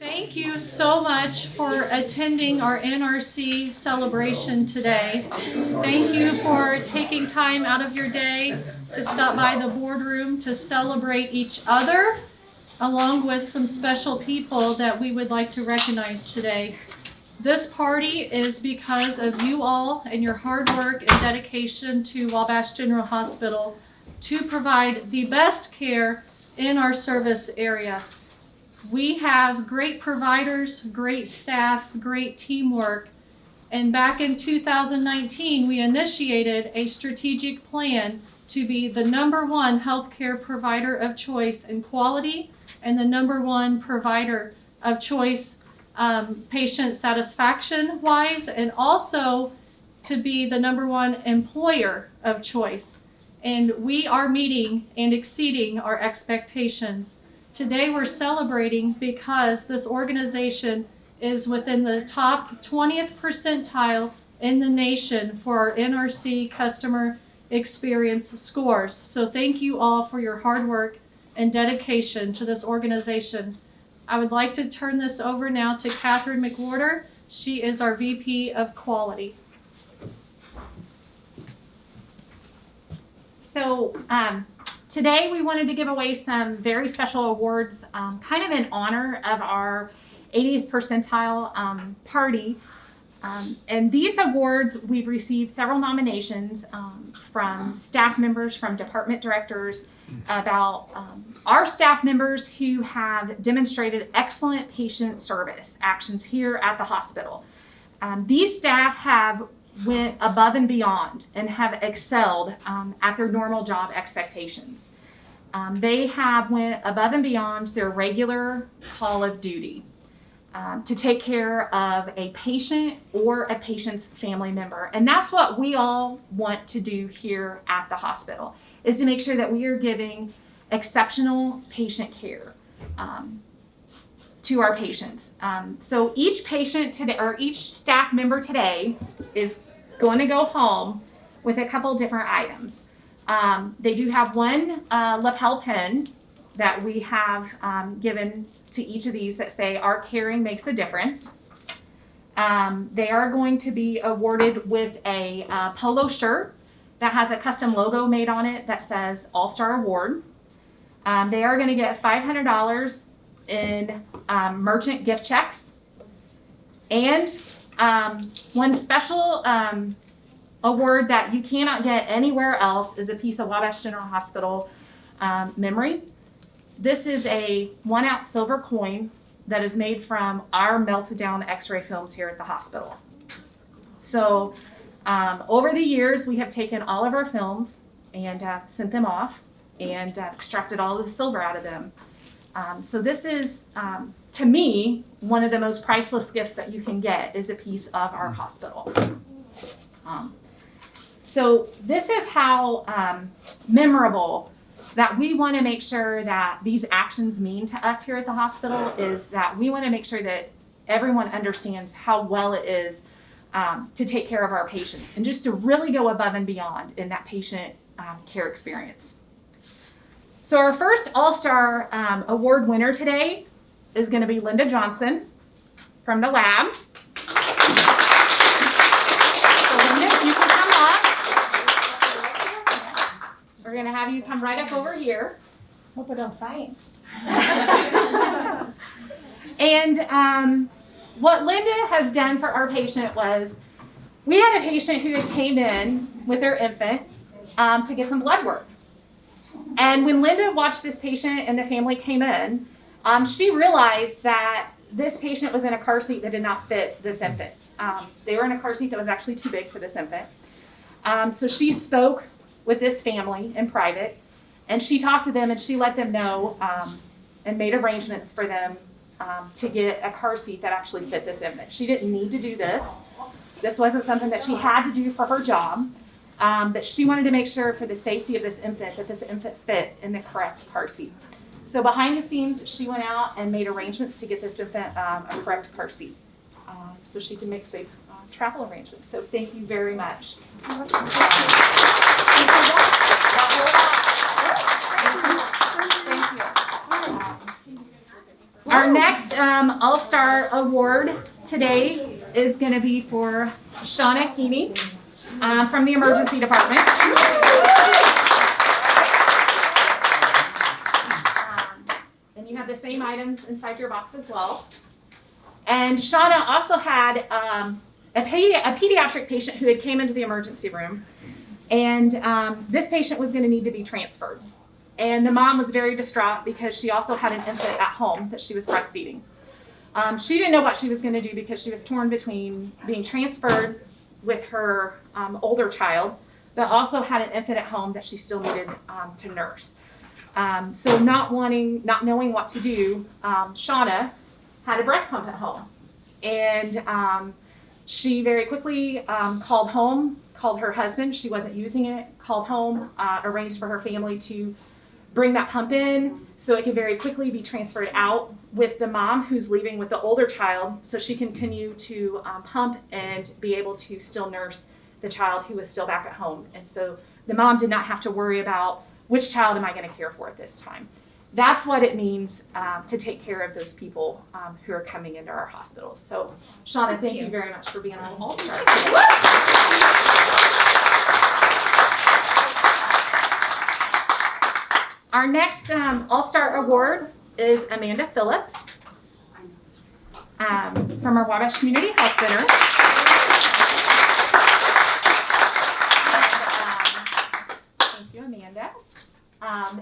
Thank you so much for attending our NRC celebration today. Thank you for taking time out of your day to stop by the boardroom to celebrate each other, along with some special people that we would like to recognize today. This party is because of you all and your hard work and dedication to Wabash General Hospital to provide the best care in our service area. We have great providers, great staff, great teamwork, and back in 2019, we initiated a strategic plan to be the #1 healthcare provider of choice in quality and the #1 provider of choice patient satisfaction wise, and also to be the #1 employer of choice. And we are meeting and exceeding our expectations. Today we're celebrating because this organization is within the top 20th percentile in the nation for our NRC customer experience scores. So thank you all for your hard work and dedication to this organization. I would like to turn this over now to Catherine Mcwhorter. She is our VP of Quality. So today we wanted to give away some very special awards, kind of in honor of our 80th percentile party. And these awards, we've received several nominations from staff members, from department directors, about our staff members who have demonstrated excellent patient service actions here at the hospital. These staff have went above and beyond and have excelled at their normal job expectations. They have went above and beyond their regular call of duty to take care of a patient or a patient's family member. And that's what we all want to do here at the hospital, is to make sure that we are giving exceptional patient care to our patients. So each patient today, or each staff member today, is going to go home with a couple different items. They do have one lapel pin that we have given to each of these that say, "Our caring makes a difference." They are going to be awarded with a polo shirt that has a custom logo made on it that says All-Star Award. They are going to get $500 in merchant gift checks. And one special award that you cannot get anywhere else is a piece of Wabash General Hospital memory. This is a 1-ounce silver coin that is made from our melted down x-ray films here at the hospital. So over the years, we have taken all of our films and sent them off and extracted all of the silver out of them. So this is, to me, one of the most priceless gifts that you can get is a piece of our hospital. So this is how memorable that we want to make sure that these actions mean to us here at the hospital, is that we want to make sure that everyone understands how well it is to take care of our patients and just to really go above and beyond in that patient care experience. So our first All-Star Award winner today is going to be Linda Johnson from the lab. So Linda, you can come up. We're going to have you come right up over here. Hope I don't fight. And what Linda has done for our patient was, we had a patient who had came in with their infant to get some blood work. And when Linda watched this patient and the family came in, she realized that this patient was in a car seat that did not fit this infant. They were in a car seat that was actually too big for this infant. So she spoke with this family in private, and she talked to them and she let them know and made arrangements for them to get a car seat that actually fit this infant. She didn't need to do this. This wasn't something that she had to do for her job. But she wanted to make sure for the safety of this infant that this infant fit in the correct car seat. So behind the scenes, she went out and made arrangements to get this infant a correct car seat so she can make safe travel arrangements. So thank you very much. Thank you. Our next All-Star Award today is going to be for Shauna Keaney from the Emergency Department. And you have the same items inside your box as well. And Shauna also had a pediatric patient who had came into the emergency room. And this patient was going to need to be transferred. And the mom was very distraught because she also had an infant at home that she was breastfeeding. She didn't know what she was going to do because she was torn between being transferred with her older child, but also had an infant at home that she still needed to nurse. So not knowing what to do, Shauna had a breast pump at home. And she very quickly called her husband. She wasn't using it, called home, arranged for her family to bring that pump in so it could very quickly be transferred out with the mom who's leaving with the older child so she continue to pump and be able to still nurse the child who was still back at home. And so the mom did not have to worry about which child am I going to care for at this time. That's what it means to take care of those people who are coming into our hospital. So Shauna, thank you very much for being on All-Star today. Our next All-Star Award is Amanda Phillips from our Wabash Community Health Center. Thank you, Amanda.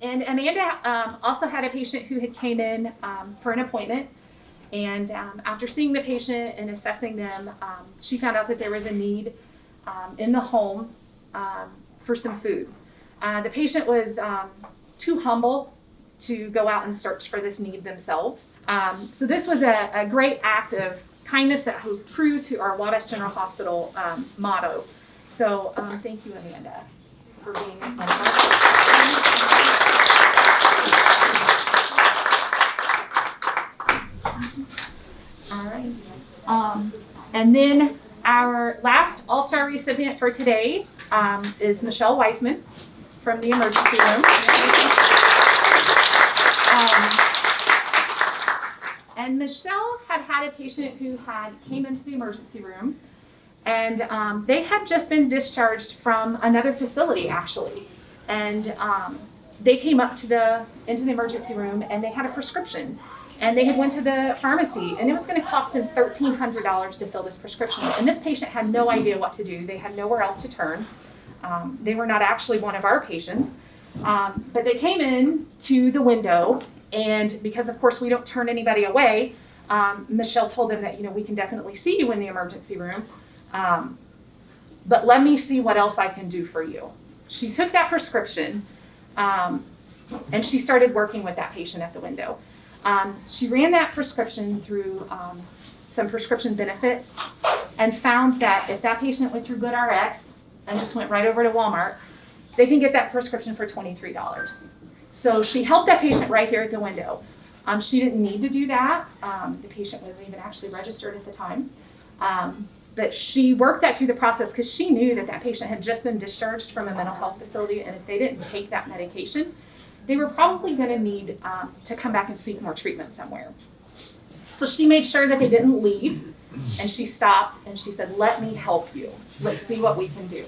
And Amanda also had a patient who had came in for an appointment. And after seeing the patient and assessing them, she found out that there was a need in the home for some food. The patient was too humble to go out and search for this need themselves. So this was a great act of kindness that was true to our Wabash General Hospital motto. So thank you, Amanda, for being one of our. All right. And then our last All-Star recipient for today is Michelle Weissman from the emergency room. And Michelle had a patient who came into the emergency room, and they had just been discharged from another facility, actually. And they came up into the emergency room, and they had a prescription. And they had went to the pharmacy, and it was going to cost them $1,300 to fill this prescription. And this patient had no idea what to do. They had nowhere else to turn. They were not actually one of our patients, but they came in to the window, and because of course we don't turn anybody away, Michelle told them that, we can definitely see you in the emergency room, but let me see what else I can do for you. She took that prescription, and she started working with that patient at the window. She ran that prescription through some prescription benefits and found that if that patient went through GoodRx and just went right over to Walmart, they can get that prescription for $23. So she helped that patient right here at the window. She didn't need to do that. The patient wasn't even actually registered at the time. But she worked that through the process because she knew that patient had just been discharged from a mental health facility, and if they didn't take that medication, they were probably going to need to come back and seek more treatment somewhere. So she made sure that they didn't leave, and she stopped and she said, let me help you. Let's see what we can do.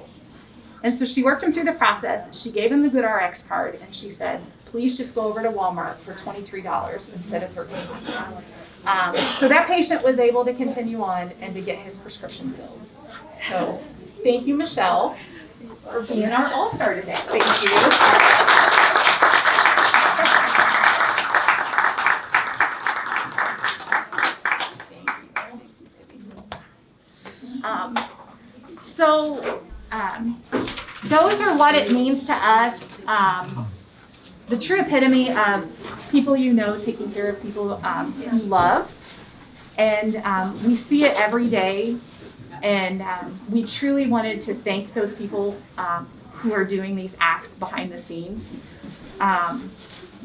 And so she worked him through the process. She gave him the GoodRx card, and she said, please just go over to Walmart for $23 instead of $13. So that patient was able to continue on and to get his prescription filled. So thank you, Michelle, for being our All-Star today. Thank you. Those are what it means to us, the true epitome of people taking care of people you love. And we see it every day. And we truly wanted to thank those people who are doing these acts behind the scenes.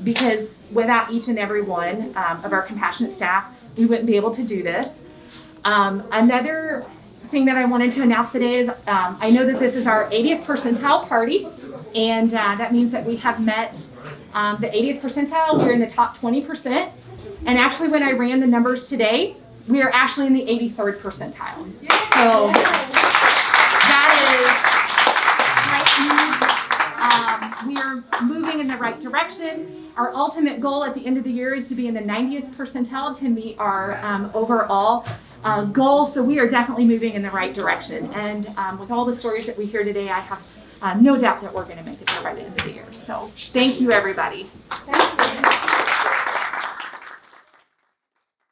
Because without each and every one of our compassionate staff, we wouldn't be able to do this. Another thing that I wanted to announce today is I know that this is our 80th percentile party, and that means that we have met The 80th percentile, we're in the top 20%. And actually, when I ran the numbers today, we are actually in the 83rd percentile. So that is great news. We are moving in the right direction. Our ultimate goal at the end of the year is to be in the 90th percentile to meet our overall goal. So we are definitely moving in the right direction. And with all the stories that we hear today, I have no doubt that we're going to make it there by the end of the year. So thank you, everybody. Thank you.